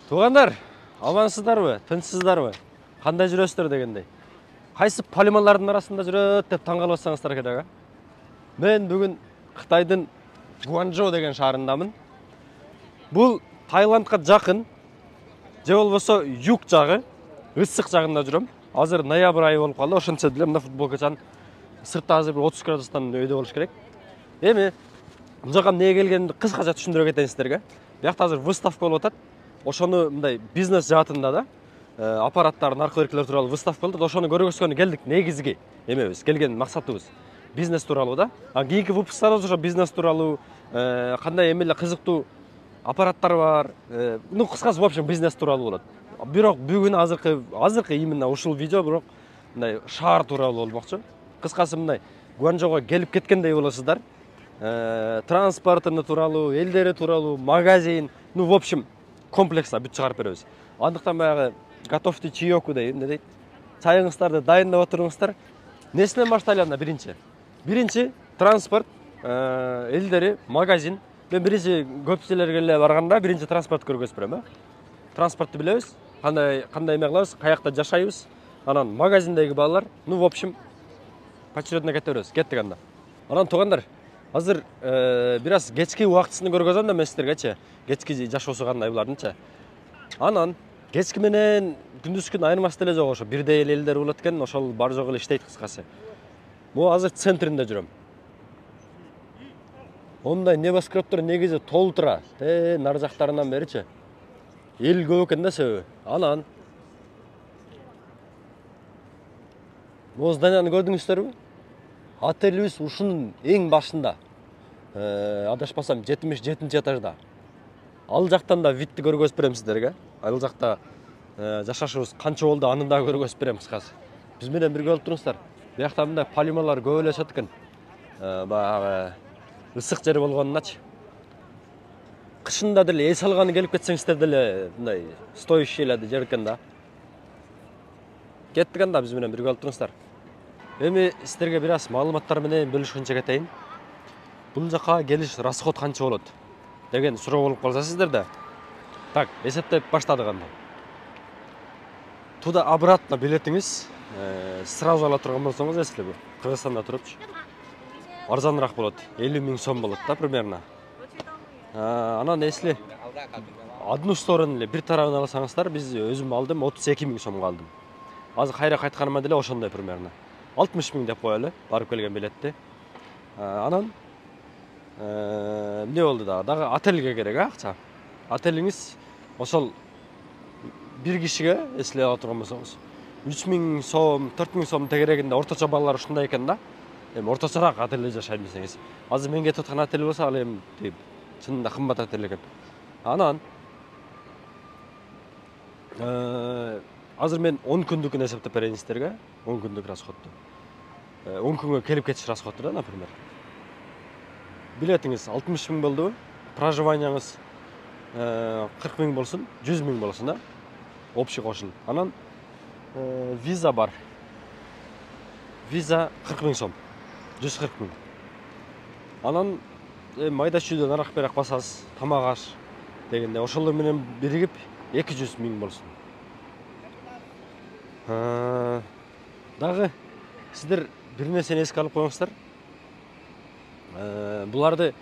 Туғандар, амансыздарбы, тынчсыздарбы? Кандай жүрөсүздөр дегендей. Кайсы полималардын арасында жүрөт деп таң калып атсаңыздар керек. Мен бүгүн Кытайдын Гуанчжоу деген шаарындамын. Бул Таиландка жакын, же болбосо юг жагы, ысык жагында жүрөм. Азыр ноябрь айы болуп калды, ошентсе деле мына футболкачан сыртта азыр 30 градустан өйдө болуш керек. Эми бул жака эмне келгенин кыскача түшүндүрө кетейин сиздерге. Биякта азыр выставка болуп атат. Ошону мындай бизнес жаатында да аппараттар, наркотиктер тууралуу выставка болду. Ошону көргөзгөнү келдик. Негизги эмебиз, келген максатыбыз бизнес тууралуу да. Кийинки выпусктарыбыз ошо бизнес тууралуу, кандай эмеле кызыктуу аппараттар бар. Ну, кыскасы, в общем, бизнес тууралуу болот. Бирок бүгүн азыркы именно ушул видео бирок мындай шаар тууралуу болмокчу. Кыскасы мындай Гуанчжоуга келип кеткендей болосуздар. Транспортыны тууралуу, элдери тууралуу, магазин, ну, в общем, комплексно бүт чыгарып беребиз. Андыктан баягы готовьте чаёку дейт, эмне дейт? Чайыңыздарды дайындап отуруңуздар. Несинен баштайлам да биринчи транспорт, элдери, магазин. Мен биринчи көпчүлөргө эле барганда биринчи транспорт көргөзүп берем, Транспортты билебиз, кандай эме кылабыз, каякта жашайбыз. Анан магазиндеги баалар, ну, в общем, поочередно кете беребиз. Кеттик анда. Анан туугандар, азыр бир аз кечки убактысын көргөзөм да мен сиздергечи. Кечки жашоосу кандай булардынчы. Анан кечки менен күндүзгүн айырмасы деле жок, ошо бирдей эле элдер болот экен, ошол бар жок эле иштейт кыскасы. Могу азыр центринде жүрөм. Ондай небоскрептер негизи толтура. Нары жактарынан беричи. Эл көп экен да себеби. Анан могу зданияны көрдүңүздөрбү? Отелибиз ушунун эң башында. Адашпасам 77-нчи этажда. Ал жактан да видти көргөзүп берем сиздерге. Ал жакта жашашыбыз канча болду, аны да көргөзүп берем кыскасы. Биз менен бирге болуп туруңуздар. Биякта мындай полималар көп эле өсөт экен. Баягы ысык жер болгонуначы. Кышында деле эс алганы келип кетсеңиздер деле мындай стоящий эле жер экен да. Кеттик анда, биз менен бирге болуп туруңуздар. Эми сиздерге бир аз маалыматтар менен бөлүшкөнчө кетейин. Бул жака келиш расход канча болот деген суроо болуп калса сиздерде. Так, эсептеп баштадык анда. Туда обратно билетиңиз сразу ала турган болсоңуз, эслеби, Кыргызстанда турупчу. Арзаныраак болот. 50 000 сом болот да примерно. Анан эсли одну сторону эле бир тарабын алсаңыздар, биз өзүм алдым 32 000 сомго алдым. Азыр кайра кайтканыма деле ошондой примерно. 60 000 деп коелу, барып келген билетти. Анан эмне болду дагы отельге керек акча. Отелиңиз ошол бир кишиге эслеп ала турган болсоңуз 3 000 сом, 4 000 сом тегерегинде орточо балдар ушундай экен да. Эми орточораак отельде жашайм десеңиз. Азыр мен кетип аткан отель болсо ал эми чынында кымбат отель экен. Анан азыр мен 10 күндүкүн эсептеп берейин сиздерге. 10 күндүк расходту. 10 күнгө келип кетиш расходу да, например. Билетиңиз 60 000 болду, проживанияңыз 40 000 болсун, 100 000 болсун да. Общий кошулуп. Анан виза бар. Виза 40 000 сом. 140 000. Анан майда чүйдө нарак берак басасыз, тамак аш дегенде ошолор менен биригип 200 000 болсун. Дагы сиздер бир нерсени эске алып коюңуздар. Буларды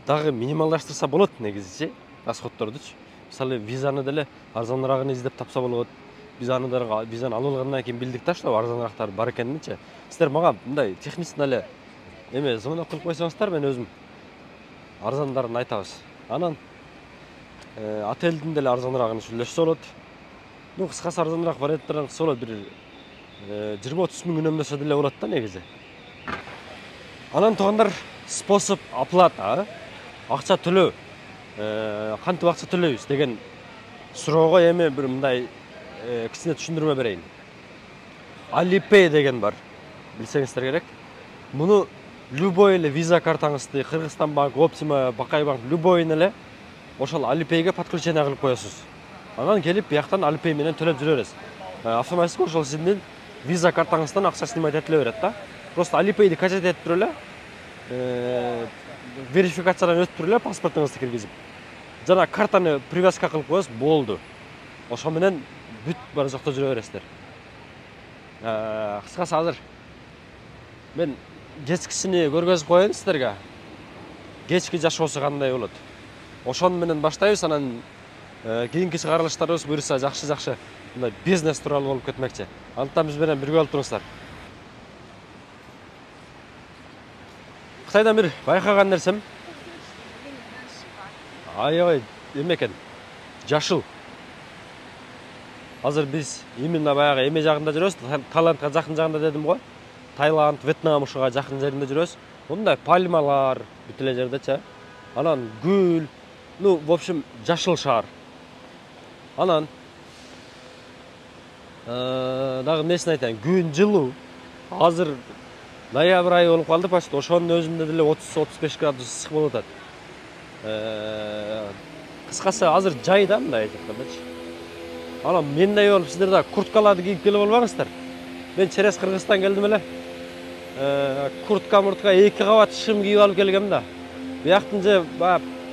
дагы минималдаштырса болот негизичи, расходтордучу. Мисалы, визаны деле арзаныраагын издеп тапса болот. Визаны алып алгандан кийин билдик да, что арзанырактар бар экенинчи. Сиздер мага мындай техничный эле эме звонок кылып койсоңуздар, мен өзүм арзандарын айтабыз. Анан отелдин деле арзаныраагын сүйлөшсө болот. Ну, кыскасы арзаныраак варианттардан кылса болот, бир 20-30 000 үнөмдөсө деле болот да негизи. Анан туугандар, способ оплата, акча төлөө, кантип акча төлөйбүз деген суроого эми бир мындай кичине түшүндүрмө берейин. Alipay деген бар, билсеңиздер керек. Муну любой эле виза картаңызды, Кыргызстан банк, Optima, Бакай банк, любой эле ошол Alipay'ге подключение кылып коесуз. Анан келип бияктан Alipay менен төлөп жүрө бересиз. Автоматически ошол сиздин виза картаңыздан акча снимать этиле берет да. Просто Alipay'ди качать этип туруп эле верификациядан өтүп туруп эле паспортуңузду киргизип. Жана картаны привязка кылып коесуз, болду. ошо менен бүт бар жокто жүрө бересиздер. Кыскасы азыр мен кечкисини көргөзүп коеюн сиздерге. Кечки жашоосу кандай болот. Ошону менен баштайбыз, анан кийинки чыгарылыштарыбыз буюрса жакшы мындай бизнес тууралуу болуп кетмекчи. Антан биз менен бирге болуп туруңуздар. Кытайдан бир байкаган нерсем аябай эме экен, жашыл. Азыр биз именно баягы эме жагында жүрөбүз, Таиландга жакын жагында дедим го. Таиланд, Вьетнам ушуга жакын жеринде жүрөбүз. Мындай пальмалар бүт эле жердечи. Анан гүл, в общем, жашыл шаар. Анан дагы эмесин айтайын, күн жылуу. Азыр ноябрь айы болуп калды, почти ошонун өзүндө деле 30-35 градус ысык болуп атат. Кыскасы азыр жай да мындай айткандачы. Анан мендей болуп сиздер да курткаларды кийип келип албаңыздар. Мен через Кыргызстан келдим эле. Куртка 2 кабат шым кийип алып келгем да. Бияктын же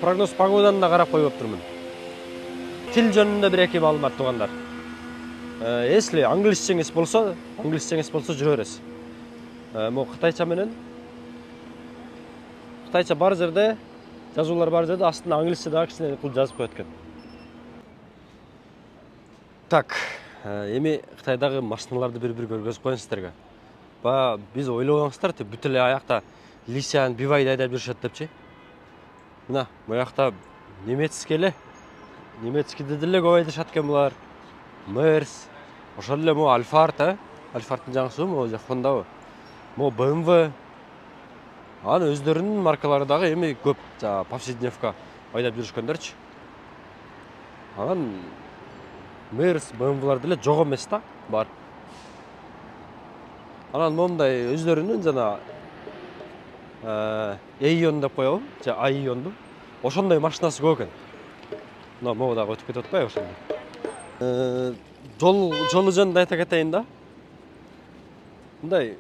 прогноз погоданы да карап коюп турмун. Тил жөнүндө 1-2 маалымат тугандар. Если англисчеңиз болсо жүрө бересиз. Мо кытайча менен кытайча бар жерде, жазуулар бар жерде астына англисче дагы кичине кылып жазып коет экен. Так, эми Кытайдагы машиналарды бир-бир көргөзүп коеюн сиздерге. Биз ойлобоңуздар, бүт эле аякта Лисян, Бивайды айдап жүрүшөт депчи. Мына, бу жакта немецкий деле көп айдашат экен булар. Мерс, ошол эле мо Альфард, Альфардтын жаңысыбы, мо Хондабы. Мо BMW. Анын өздөрүнүн маркалары дагы эми көп, повседневка айдап жүрүшкөндөрчү. Анан Мерс, BMW-лар деле жок эмес да, бар. Анан мондай өздөрүнүн жана Эйон деп коебу, же Айонду. Ошондой машинасы көп экен. Мына могу дагы өтүп кетип атпайбы ошондой. Жолу жөнүндө айта кетейин да. Мындай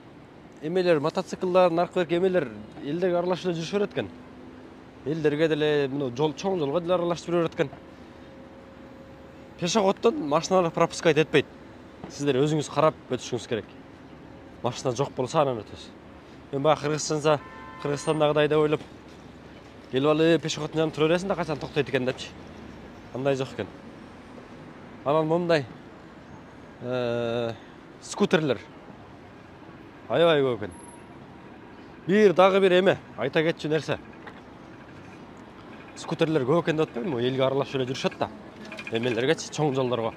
эмелер, мотоциклдар, наркы эмелер элдерге аралашып жүрүшүп берет экен. Элдерге деле, чоң жолго деле аралашып жүрө берет экен. Пешеходдон машиналар пропускать этпейт. Сиздер өзүңүз карап өтүшүңүз керек. Машина жок болсо анан өтөсүз. Мен баягы Кыргызстандагыдай деп ойлоп келип алып пешеходдун жанында тура бересиң да качан токтойт экен депчи. Андай жок экен. Анан мондай скутерлер аябай көп экен. Дагы бир эме айта кетчү нерсе. Скутерлер көп экен деп атпаймынбы? Элге аралашып эле жүрүшөт да. Эмелергечи, чоң жолдорго.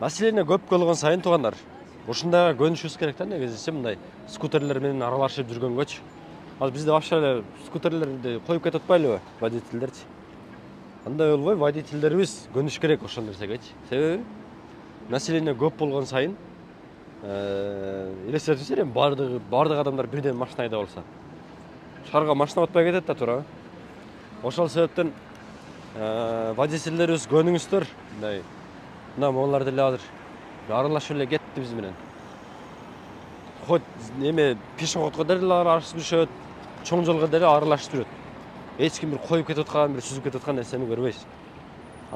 Маселене көп болгон сайын тугандар. Ушундайга көнүшүбүз керек да, негизичи мындай скутерлер менен аралашып жүргөнгөчү. Азыр бизде вообще эле скутерлерди коюп кетип атпайлыбы, водительдерчи. Андай болбой, водительдерибиз көнүш керек ошол нерсегечи. Себеби маселене көп болгон сайын элестетиңиздер, бардык адамдар бирден машина айдап алса. Шаарга машина батпай кетет да туура. Ошол себептен водительдерибиз көнүңүздөр. Мына монголар деле азыр аралашып эле кетти биз менен. Хоть эме пешеходго деле аралашып жүрүшөт, чоң жолго деле аралашып жүрөт. Эч ким бир коюп кетип аткан, бир сүзүп кетип аткан нерсени көрбөйсүз.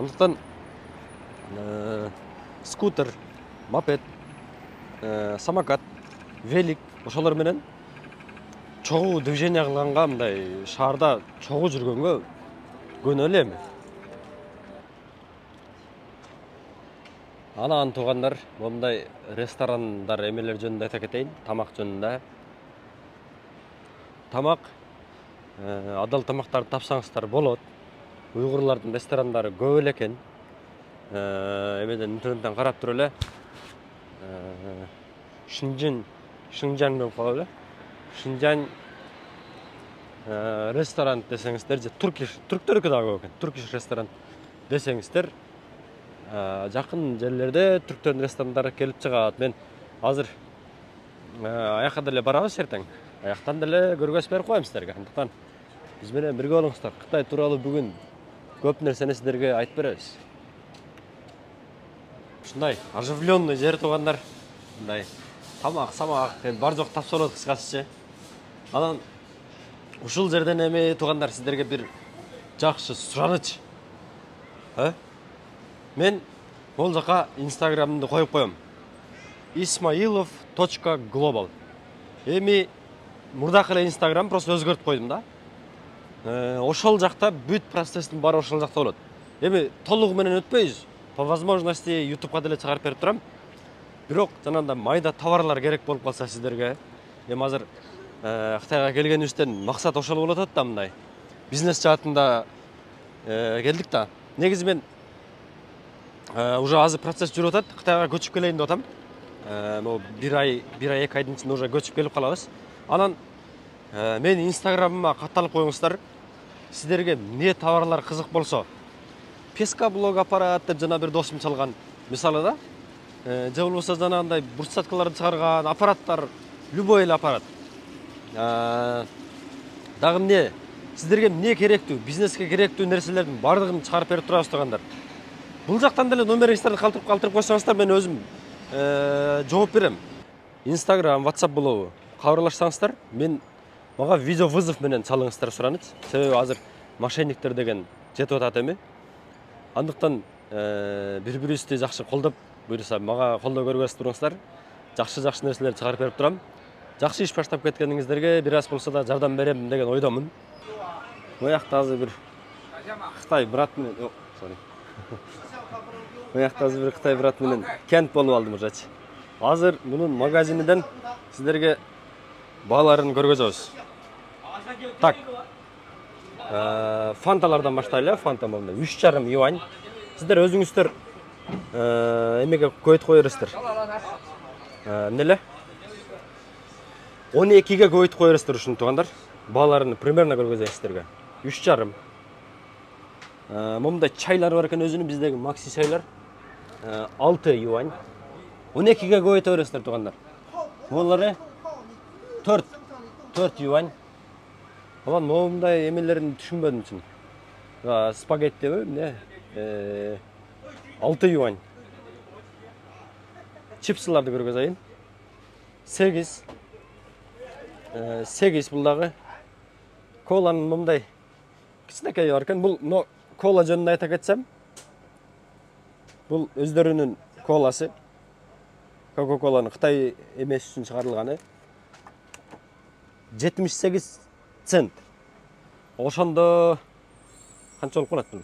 Андыктан скутер, мопед, самокат, велик ошолор менен чогуу движение кылганга, мындай шаарда чогуу жүргөнгө көнөлү эми. Анан туугандар, мондай ресторандар эмелер жөнүндө айта кетейин, тамак жөнүндө. Тамак, адал тамактарды тапсаңыздар болот. Уйгурлардын ресторандары көп эле экен. Эмеден интернеттен карап туруп эле. Шинжан деп коелу. Шинжан ресторан десеңиздер, же түрктөрдүкү дагы көп экен. Туркиш ресторан десеңиздер, жакын жерлерде түрктөрдүн ресторандары келип чыгат. Мен азыр аяка деле барабыз эртең. Аяктан деле көргөзүп берип коем сиздерге. Андыктан биз менен бирге болуңуздар. Кытай тууралуу бүгүн көп нерсени сиздерге айтып беребиз. Ушундай оживленный жер туугандар. Мындай тамак, бар жок тапса болот кыскасычы. Анан ушул жерден эми туугандар сиздерге бир жакшы сураныч. Мен ол жаққа инстаграмымды қойып қоям. ismailov.global. Эми мурдакы эле инстаграм просто өзгөртүп койдум да. Ошол жакта бүт процесстин баары ошол жакта болот. Эми толугу менен өтпөйбүз. По возможности YouTubeга деле чыгарып берип турам. Бирок жанагындай майда товарлар керек болуп калса сиздерге, эми азыр Кытайга келгенибизден максат ошол болуп атат да мындай. Бизнес жаатында келдик да. Негизи мен уже азыр процесс жүрүп атат. Кытайга көчүп келейин деп атам. Могу 1 ай 2 айдын ичинде уже көчүп келип калабыз. Анан мен инстаграмыма катталып коюңуздар. Сиздерге эмне товарлар кызык болсо, песка блог аппарат деп жана бир досум чалган. Мисалы да, же болбосо жанагындай бурчаткаларды чыгарган аппараттар, любой эле аппарат. Дагы эмне, сиздерге эмне керектүү, бизнеске керектүү нерселердин бардыгын чыгарып берип турабыз тургандар. Бул жактан деле номериңиздерди калтырып койсоңуздар, мен өзүм жооп берем. Instagram, WhatsApp блогу кабарлашсаңыздар, мага видео вызов менен чалыңыздар суранат. Себеби азыр мошенниктер деген жетип атат эми. Андыктан бири-бирибизди жакшы колдоп, буюрса мага колдоо көргөзүп туруңуздар. Жакшы нерселерди чыгарып берип турам. Жакшы иш баштап кеткениңиздерге бир аз болсо да жардам берем деген ойдомун. Буякта азыр бир Кытай брат менен, буякта азыр бир Кытай брат менен кент болуп алдым ужачы. Азыр мунун магазиниден сиздерге бааларын көргөзөбүз. Так. Фанталардан баштайлы. Фанта монда 3,5 юань. Сиздер өзүңүздөр эмеге көйт коерсиздер. Эмнеле? 12ге көйт коерсиздер ушуну тугандар. Бааларын примерно көргөзөйүн сиздерге. 3,5. Момда чайлар бар экен өзүнүн, биздеги макси чайлар 6 юань. 12ге көйт коерсиздер тугандар. Булары 4 юань. Алан момундай эмелерин түшүнбөдүм чын. Спагеттиби эмне? 6 юань. Чипсыларды көргөзөйүн. 8 бул дагы. Коланын момундай кичинекей бар экен. Бул кола жөнүндө айта кетсем, бул өздөрүнүн коласы. Coca-Cola'nın Кытай эмес үчүн чыгарылганы 78 цент. Ошондо канча болуп калат бул?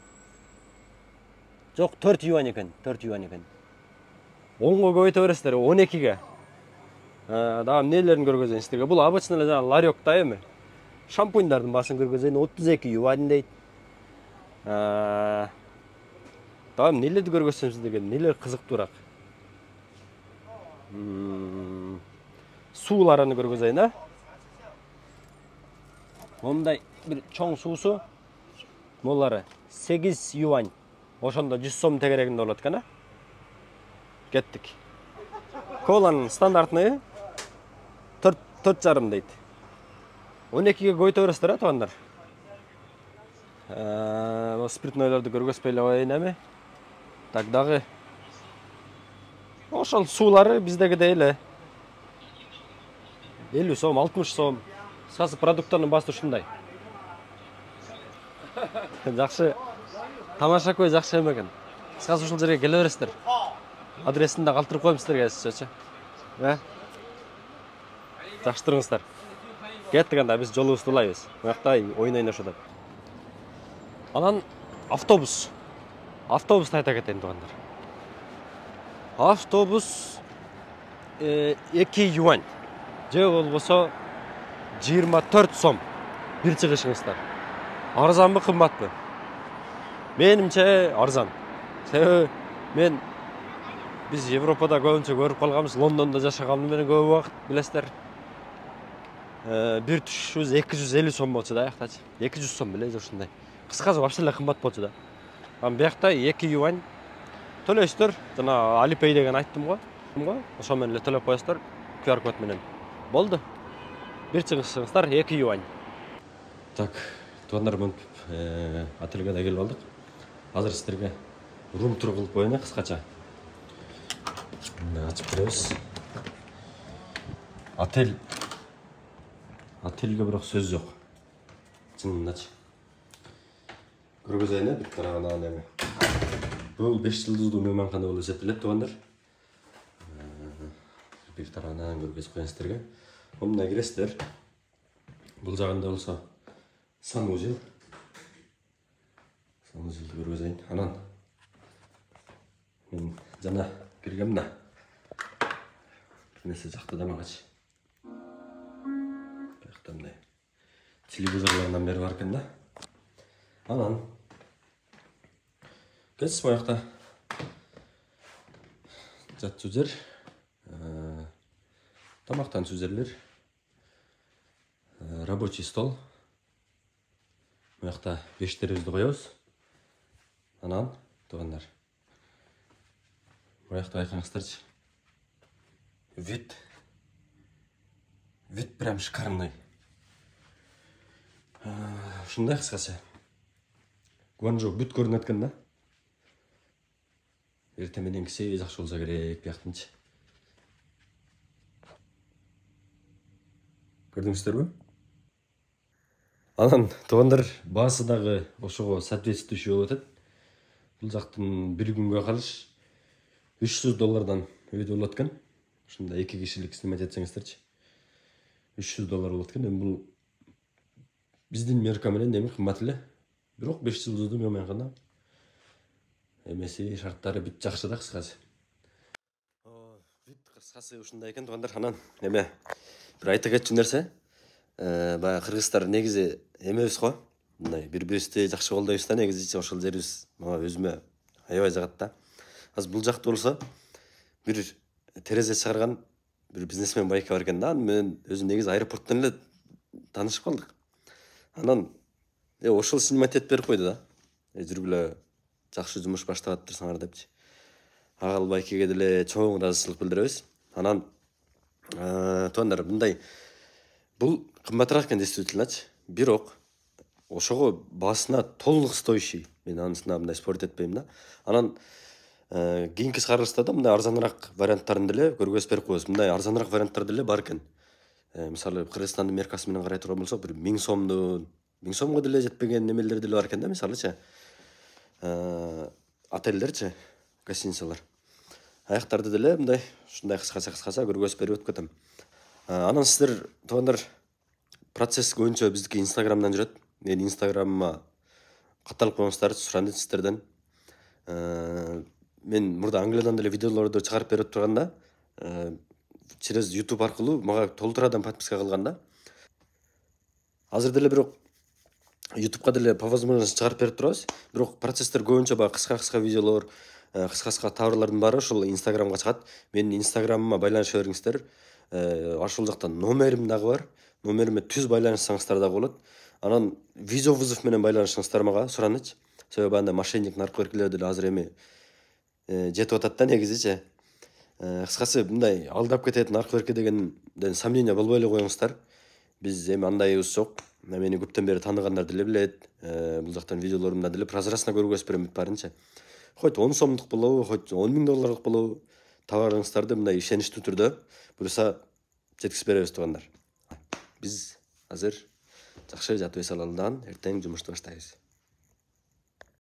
Жок, 4 юань экен, 4 юань экен. 10го көбөйтө бересиздер, 12ге. Дагы эмнелерин көргөзөйүн сиздерге. Бул обычный эле жана ларёкта эми. Шампуньдардын баасын көргөзөйүн, 32 юань дейт. Дагы эмнелерди көргөзсөм сиздерге, эмнелер кызыктуураак. Сууларын көргөзөйүн, а? Мондай бир чоң суусу, молары 8 юань. Ошондо 100 сом тегерегинде болот экен, а? Кеттик. Коланын стандартный 4,5 дейт. 12ге көйтө бересиздер, а, туугандар? Спиртнойлорду көргөзбөй эле коеюн эми. Так, дагы ошол суулары биздегидей эле 50 сом, 60 сом. Кыскасы продукттардын баасы ушундай. Жакшы. Тамаша көй жакшы эме экен. Кыскасы ушул жерге келе бересиздер. Адресин да калтырып коем сиздерге сөзчү. Жакшы туруңуздар. Кеттик анда, биз жолубузду улайбыз. Буякта ойнойн ошодо. Анан автобус. Автобусту айта кетейин туугандар. Автобус 2 юань. Же болбосо 24 сом бир чыгышыңыздар. Арзанбы, кымбатпы? Менимче арзан. Себеби биз Европада көбүнчө көрүп калганбыз, Лондондо жашагандан бери көп убакыт, билесиздер. Бир түшүбүз 250 сом болчу да, яктачы. 200 сом беле ушундай. Кыскасы вообще эле кымбат болчу да. Анан буякта 2 юань төлөйсүздөр. Жана Alipay деген айттым го. Ошо менен эле төлөп коесуздар, QR код менен. Болду. Бир чыгышыңыздар 2 юань. Так, туугандар, мынтип отельге да келип алдык. Азыр сиздерге рум-тур кылып коеюн, кыскача. Ачып беребиз. Отельге бирок сөз жок. Чынындачы. Көргөзөйүн, бир тарабынан эми. Бұл 5 жылдыздуу мейманкана болуп эсептелет туугандар. Бир тарабынан көргөзүп коеюн сиздерге. Мына киресиздер. Бул жагында болсо санузел. Санузелди көргөзөйүн. Анан мен жана киргем мына. Нерсе жактадамагачы. Бuyakta мындай телевизорлордон бери бар экен да. Анан кез буякта жатчу жер, тамактанчу жерлер, рабочий стол. Буякта пештерибизди коебуз. Анан туугандар, буякта байкаңыздарчы. Вид прям шикарный. Ушундай кыскасы. Гуанчжоу бүт көрүнөт экен да. Эртең менен кисе жакшы болсо керек бияктынчы. Көрдүңүздөрбү? Анан туугандар баасы дагы ошого соответствующий болуп атат. Бул жактын бир күнгө калыш $300 өйдө болот экен. Ушунда 2 кишилик снимать этсеңиздерчи. $300 болот экен. Эми бул биздин мерка менен эми кымбат эле. Бирок 5 жылдыздуу мейманкана. Эмеси шарттары бүт жакшы да кыскасы. Бүт кыскасы ушундай экен туугандар. Анан эме бир айта кетчү нерсе. Баягы кыргыздар негизи эмебиз го. Мындай бири-бирибизди жакшы колдойбуз да, негизи ошол жерибиз мага өзүмө аябай жагат да. Азыр бул жакта болсо бир терезе чыгарган bir biznesmen байке бар экен да. Мен өзүм негизи аэропорттон эле таанышып калдык. Анан ошол снимать этип берип койду да. Жүргүлө жакшы жумуш баштап атырсыңар депчи. Агал байкеге деле чоң ыраазычылык билдиребиз. Анан туугандар, мындай бул кымбатыраак экен действительночи. Бирок ошого баасына толук стоящий. Мен анысына мындай спорт этпейм да. Анан кийинки чыгарылышта да мындай арзаныраак варианттарын деле көргөзүп берип коебуз. Мындай арзаныраак варианттар деле бар экен. Мисалы Кыргызстандын меркасы менен карай турган болсок, бир 1000 сомдун 1000 сомго деле жетпеген немелер деле бар экен да, мисалычы. Отелдерчи, гостиницалар. Аяктарды деле мындай ушундай кыскаса көргөзүп берип өтүп кетем. Анан сиздер туугандар процесс көбүнчө биздики Инстаграмдан жүрөт. Мен Инстаграмыма катталып коюңуздар, суранат сиздерден. Мен мурда Англиядан деле видеолорду чыгарып берип турганда, через YouTube аркылуу мага толтурадан подписка кылган да. Азыр деле бирок YouTube'га деле по возможности чыгарып берип турабыз. Бирок процесстер көбүнчө баягы кыска видеолор, кыска товарлардын баары ошол Инстаграмга чыгат. Менин Инстаграмыма байланыша бериңиздер. Ошол жактан номерим дагы бар. Номериме түз байланышсаңыздар дагы болот. Анан видеовызов менен байланышыңыздар мага сураныч. Себеби анда мошенник наркотикалер деле азыр эми жетип атат да негизичи. Кыскасы мындай алдап кетет наркотик дегенден сомнение болбой эле коюңуздар. Биз эми андайыбыз жок. Мени көптөн бери тааныгандар деле билет. Бул жактан видеолорумда деле прозрачно көргөзүп берем баарынча. Хоть 10 сомдук болобу, хоть 10 000 долларлык болобу, товарыңыздарды мындай ишеничтүү түрдө буюрса жеткизип беребиз туугандар. Биз азыр жакшы жатып эс алалыдан эртең жумушту баштайбыз.